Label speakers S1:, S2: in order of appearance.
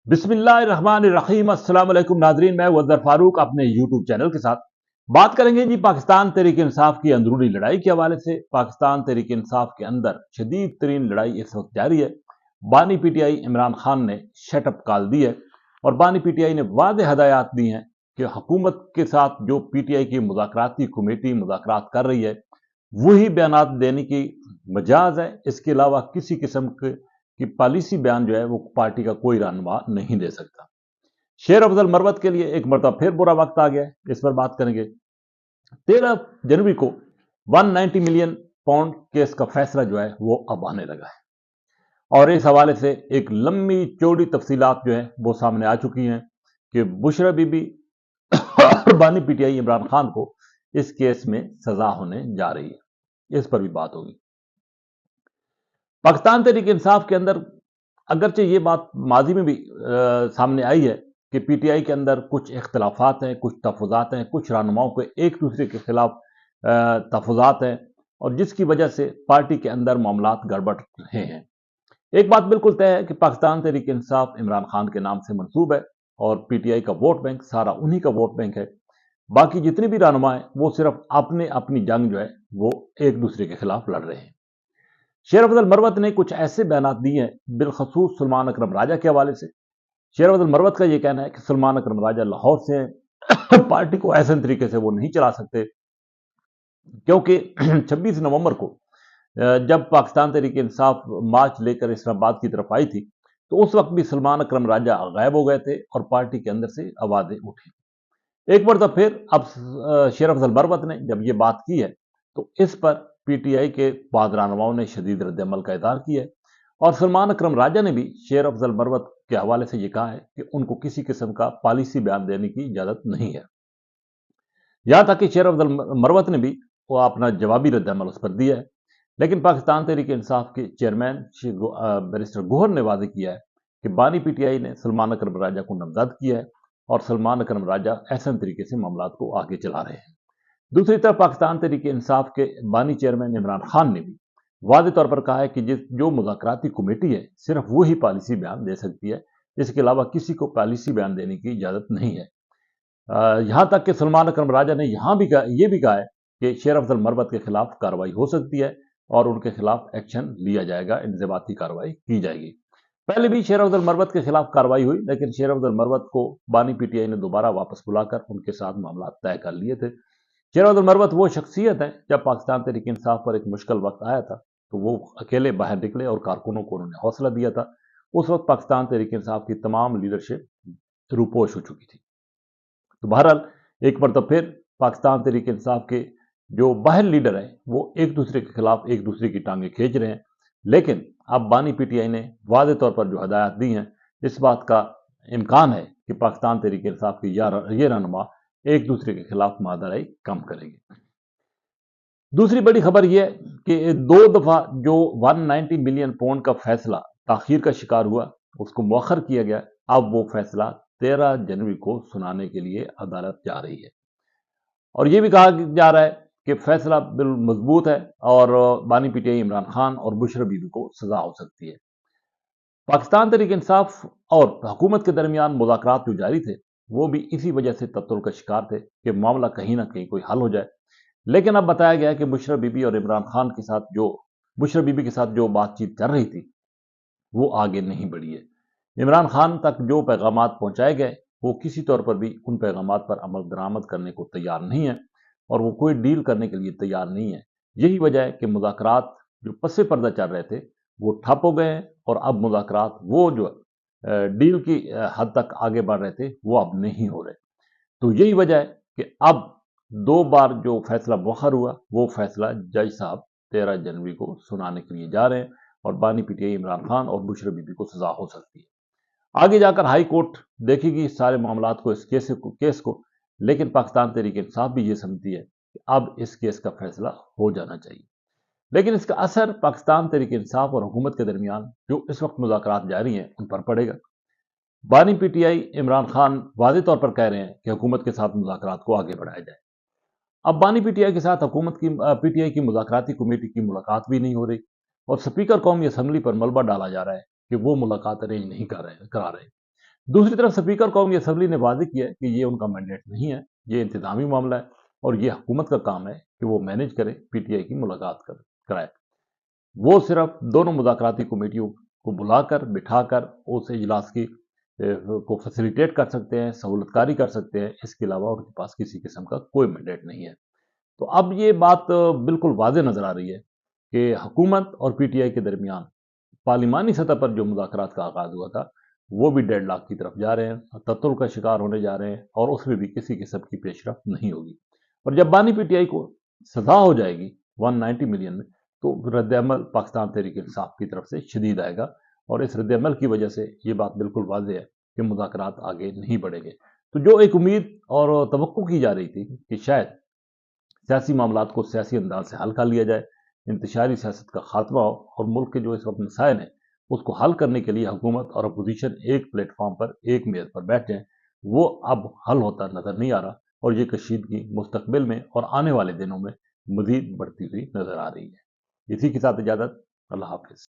S1: बिस्मिल्लाहिर्रहमानिर्रहीम। अस्सलाम वालेकुम नाजरीन, मैं वज़र फारूक अपने यूट्यूब चैनल के साथ बात करेंगे जी पाकिस्तान तहरीक इंसाफ की अंदरूनी लड़ाई के हवाले से। पाकिस्तान तहरीक इंसाफ के अंदर शदीद तरीन लड़ाई इस वक्त जारी है। बानी पीटीआई इमरान खान ने शटअप कॉल दी है और बानी पीटीआई ने वाज़ेह हदायत दी हैं कि हुकूमत के साथ जो पीटीआई की मुज़ाकराती कमेटी मुज़ाकरात कर रही है वही बयानात देने की मजाज है। इसके अलावा किसी किस्म की पॉलिसी बयान जो है वो पार्टी का कोई रहनुमा नहीं दे सकता। शेर अफजल मरवत के लिए एक मरतबा फिर बुरा वक्त आ गया है, इस पर बात करेंगे। 13 जनवरी को 190 मिलियन पाउंड केस का फैसला जो है वो अब आने लगा है और इस हवाले से एक लंबी चौड़ी तफसीलात जो है वो सामने आ चुकी हैं कि बुशरा बीबी और बानी पीटीआई इमरान खान को इस केस में सजा होने जा रही है। इस पर भी बात होगी। पाकिस्तान तहरीक इंसाफ के अंदर अगरचे ये बात माजी में भी सामने आई है कि पीटीआई के अंदर कुछ इख्तलाफात हैं, कुछ तहफ़्फ़ुज़ात हैं, कुछ रहनुमाओं के एक दूसरे के खिलाफ तहफ़्फ़ुज़ात हैं और जिसकी वजह से पार्टी के अंदर मामलात गड़बड़ रहे हैं। एक बात बिल्कुल तय है कि पाकिस्तान तहरीक इंसाफ इमरान खान के नाम से मंसूब है और पीटीआई का वोट बैंक सारा उन्हीं का वोट बैंक है। बाकी जितने भी रहनुमा हैं वो सिर्फ अपनी जंग जो है वो एक दूसरे के खिलाफ लड़ रहे हैं। शेर अफजल मरवत ने कुछ ऐसे बयानात दिए हैं बिलखसूस सलमान अकरम राजा के हवाले से। शेर अफजल मरवत का यह कहना है कि सलमान अकरम राजा लाहौर से हैं, पार्टी को ऐसे तरीके से वो नहीं चला सकते क्योंकि 26 नवंबर को जब पाकिस्तान तहरीक इंसाफ मार्च लेकर इस्लामाबाद की तरफ आई थी तो उस वक्त भी सलमान अकरम राजा गायब हो गए थे और पार्टी के अंदर से आवाजें उठी। एक बार तो फिर अब शेर अफजल मरवत ने जब ये बात की है तो इस पर पीटीआई के बाद रहनुमाओं ने शदीद रद्द-ए-अमल का इज़हार किया है और सलमान अकरम राजा ने भी शेर अफजल मरवत के हवाले से ये कहा है कि उनको किसी किस्म का पॉलिसी बयान देने की इजाज़त नहीं है। यहाँ तक कि शेर अफजल मरवत ने भी वो अपना जवाबी रद्द-ए-अमल उस पर दिया है। लेकिन पाकिस्तान तहरीक इंसाफ के चेयरमैन बैरिस्टर गोहर ने वादे किया है कि बानी पीटीआई ने सलमान अकरम राजा को नामजद किया है और सलमान अकरम राजा ऐसे तरीके से मामलात को आगे चला रहे हैं। दूसरी तरफ पाकिस्तान तहरीक इंसाफ के बानी चेयरमैन इमरान खान ने भी वाज़ेह तौर पर कहा है कि जो मुज़ाकराती कमेटी है सिर्फ वो ही पॉलिसी बयान दे सकती है, इसके अलावा किसी को पॉलिसी बयान देने की इजाज़त नहीं है। यहाँ तक कि सलमान अकरम राजा ने ये भी कहा है कि शेर अफजल मरवत के खिलाफ कार्रवाई हो सकती है और उनके खिलाफ एक्शन लिया जाएगा, इंज़िबाती कार्रवाई की जाएगी। पहले भी शेर अफजल मरवत के खिलाफ कार्रवाई हुई लेकिन शेर अफजल मरवत को बानी पीटीआई ने दोबारा वापस बुलाकर उनके साथ मामला तय कर लिए थे। शेर अफजल मरवत वो शख्सियत है, जब पाकिस्तान तहरीक इंसाफ पर एक मुश्किल वक्त आया था तो वो अकेले बाहर निकले और कारकुनों को उन्होंने हौसला दिया था। उस वक्त पाकिस्तान तहरीक इंसाफ की तमाम लीडरशिप रूपोश हो चुकी थी। तो बहरहाल एक बार तो फिर पाकिस्तान तहरीक इंसाफ के जो बाहर लीडर हैं वो एक दूसरे के खिलाफ एक दूसरे की टांगें खींच रहे हैं। लेकिन अब बानी पीटीआई ने वाज़ेह तौर पर जो हदायत दी हैं इस बात का इम्कान है कि पाकिस्तान तहरीक इंसाफ की ये रहनुमा एक दूसरे के खिलाफ मादराई कम करेंगे। दूसरी बड़ी खबर यह है कि 2 दफा जो 190 मिलियन पाउंड का फैसला ताखीर का शिकार हुआ उसको मौखर किया गया। अब वो फैसला 13 जनवरी को सुनाने के लिए अदालत जा रही है और यह भी कहा जा रहा है कि फैसला बिल्कुल मजबूत है और बानी पीटीआई इमरान खान और बुशरा बीबी को सजा हो सकती है। पाकिस्तान तहरीक इंसाफ और हुकूमत के दरमियान मुज़ाकरात जो जारी थे वो भी इसी वजह से तत्तुर का शिकार थे कि मामला कहीं ना कहीं कोई हल हो जाए। लेकिन अब बताया गया है कि बुशरा बीबी और इमरान खान के साथ बुशरा बीबी के साथ जो बातचीत चल रही थी वो आगे नहीं बढ़ी है। इमरान खान तक जो पैगामात पहुंचाए गए वो किसी तौर पर भी उन पैगामात पर अमल दरामद करने को तैयार नहीं है और वो कोई डील करने के लिए तैयार नहीं है। यही वजह है कि मुज़ाकरात जो पसे पर्दा चल रहे थे वो ठप हो गए हैं और अब मुज़ाकरात वो जो डील की हद तक आगे बढ़ रहे थे वो अब नहीं हो रहे। तो यही वजह है कि अब 2 बार जो फैसला मुअख्खर हुआ वो फैसला जज साहब 13 जनवरी को सुनाने के लिए जा रहे हैं और बानी पीटीआई इमरान खान और बुशरा बीबी को सजा हो सकती है। आगे जाकर हाई कोर्ट देखेगी सारे मामलात को, इस केस को। लेकिन पाकिस्तान तहरीक इंसाफ भी ये समझती है कि अब इस केस का फैसला हो जाना चाहिए। लेकिन इसका असर पाकिस्तान तहरीक इंसाफ और हुकूमत के दरमियान जो इस वक्त मुज़ाकरात जारी हैं उन पर पड़ेगा। बानी पीटीआई इमरान खान वाज़ेह तौर पर कह रहे हैं कि हुकूमत के साथ मुज़ाकरात को आगे बढ़ाया जाए। अब बानी पीटीआई के साथ पीटीआई की मुज़ाकराती कमेटी की मुलाकात भी नहीं हो रही और स्पीकर कौमी असम्बली पर मलबा डाला जा रहा है कि वो मुलाकात अरेंज नहीं करा रहे। दूसरी तरफ स्पीकर कौमी असम्बली ने वाज़ेह किया है कि ये उनका मैंडेट नहीं है, ये इंतज़ामी मामला है और ये हुकूमत का काम है कि वो मैनेज करे, पीटीआई की मुलाकात कराए। वो सिर्फ दोनों मुज़ाकराती कमेटियों को बुलाकर, बिठाकर उस इजलास की को फैसिलिटेट कर सकते हैं, सहूलतकारी कर सकते हैं, इसके अलावा उनके पास किसी किस्म का कोई मैंडेट नहीं है। तो अब ये बात बिल्कुल वाज़ेह नज़र आ रही है कि हुकूमत और पीटीआई के दरमियान पार्लिमानी सतह पर जो मुज़ाकरात का आगाज़ हुआ था, वो भी डेडलॉक की तरफ जा रहे हैं, तत्तुल का शिकार होने जा रहे हैं और उसमें भी किसी किस्म की पेशरफ्त नहीं होगी। और जब बानी पीटीआई को सजा हो जाएगी 190 मिलियन में, तो रद्द-ए-अमल पाकिस्तान तहरीक-ए-इंसाफ की तरफ से शदीद आएगा और इस रद्द-ए-अमल की वजह से ये बात बिल्कुल वाज़ेह है कि मुज़ाकरात आगे नहीं बढ़ेंगे। तो जो एक उम्मीद और तवक्को की जा रही थी कि शायद सियासी मामलात को सियासी अंदाज से हल कर लिया जाए, इंतशारी सियासत का खात्मा हो और मुल्क के जो इस वक्त मसाइल हैं उसको हल करने के लिए हुकूमत और अपोजिशन एक प्लेटफॉर्म पर, एक मेज पर बैठ जाएं, वो अब हल होता नजर नहीं आ रहा और ये कशीदगी मुस्तकबिल में और आने वाले दिनों में मजीद बढ़ती हुई नजर आ रही है। इसी के साथ इजाजत, अल्लाह हाफिज।